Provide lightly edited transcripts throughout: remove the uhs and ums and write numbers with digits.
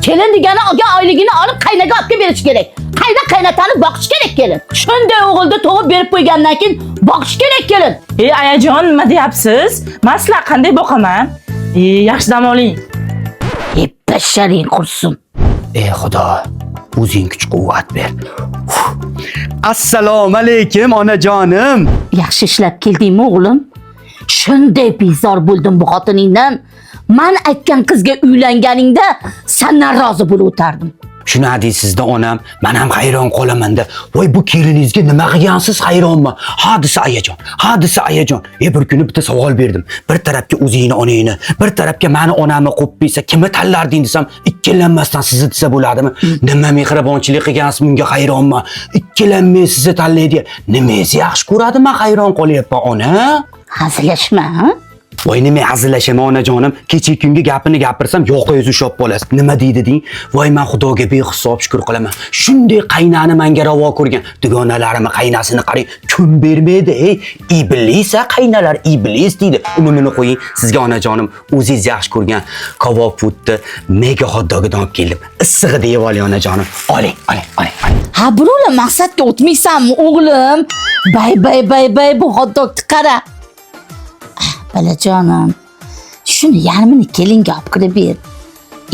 Kelin degani oyligini olib qaynaga olib berish kerak. Qayda qaynatani boqish kerak kelin. Shunday o'g'ilni tug'ib berib qo'ygandan keyin boqish kerak kelin. Ayajon, nima deyapsiz? Men sizlar qanday boqaman? Yaxshi dam oling. Basharing qursin. Ey Xudo, o'zing kuch-quvvat ber. Assalomu alaykum onajonim. Yaxshi ishlab keldingmi o'g'lim? Shunday bezor bo'ldim bu xotiningdan. Men aytgan qizga uylanganingda sendan rozi bo'lib o'tardim. Shuni deysizda onam, men ham hayron qolaman-da. Voy bu keliningizga nima qilgansiz hayronman. Hadisa ayajon. Bir kuni bitta savol berdim. Bir tarafga o'zingni onangni, bir tarafga meni onamni qo'yib qo'ysa, kimni tanlarding desam, ikkilanmasdan sizni desa bo'ladimi? Nima mehribonchilik qilgansiz bunga hayronman. Ikkilanmay sizni tanlaydi. Nimangizni yaxshi ko'radi, men hayron qolyapman ona. Hazillashma, ha? Voy nima hazillashaman onajonim, kecha kungi gapini gapirsam yoqingiz ushab qolasiz. Nima deydi deng? Voy men Xudoga behisob shukr qilaman. Shunday qaynani menga ravo ko'rgan. Dugonalarimni qaynasini qarang, kun bermaydi. Iblis qaynalar iblis deydi. Umumini qo'ying, sizga onajonim o'zingiz yaxshi ko'rgan kabob putni mega hot dogdan olib keldim. Issig'i deb oling onajonim. Oling. Ha, birovlar maqsadga o'tmaysanmi o'g'lim? Bay bu hot dogni qara. Balajonim, shuni yarmini kelinga olib kirib ber.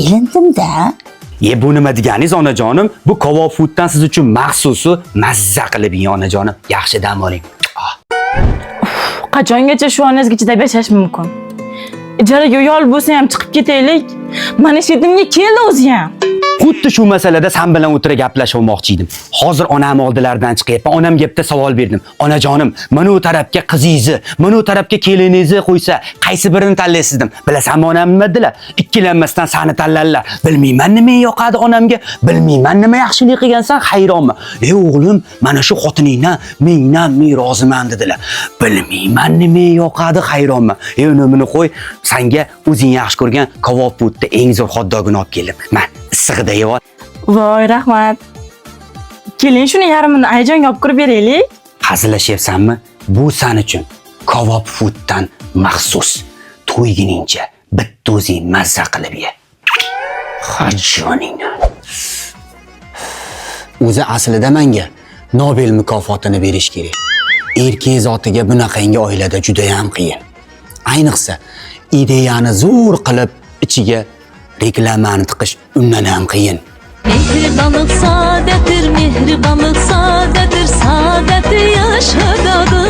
Ilindim-da. Bu nima deganingiz onajonim? Bu kabob fooddan siz uchun maxsusi mazza qilib yeng onajonim. Yaxshi dam oling. Qachongacha shu onangizga chidab yashash mumkin? Ijaraga uy olib bo'lsa ham chiqib ketaylik. Mana shu yetimga keldi o'zi ham. Xuddi shu masalada sen bilan o'tira gaplashmoqchi edim. Hozir onam oldilaridan chiqyapman. Onamga bitta savol berdim. Onajonim, mana u tarafga qizingizni, mana u tarafga keliningizni qo'ysa, qaysi birini tanlaysiz dedim. Bilasanmi onam nima dedilar? Ikkilanmasdan seni tanlarlar. Bilmayman nima yoqadi onamga, bilmayman nima yaxshilik qilgansan, hayronman. Ey o'g'lim, mana shu xotiningdan mendan roziman dedilar. Bilmayman nima yoqadi, hayronman. Ey unimni qo'y, senga o'zing yaxshi ko'rgan kabob putni eng zo'r hot dogini olib keldim. Men issig'ida yeb ol. Voy, rahmat. Keling, shuni yarmini ayajonga olib kirib beraylik. Hazillashyapsanmi? Bu sen uchun kabob fooddan maxsus. To'yginingcha bitta o'zing mazza qilib ye. Hajoningni. O'zi aslida menga Nobel mukofotini berish kerak. Erkak zotiga bunaqangi oilada juda ham qiyin. Ayniqsa ideyani zo'r qilib ichiga reklamani tiqish undan ham qiyin. Mehribanlık saadettir, saadeti yaşadadır.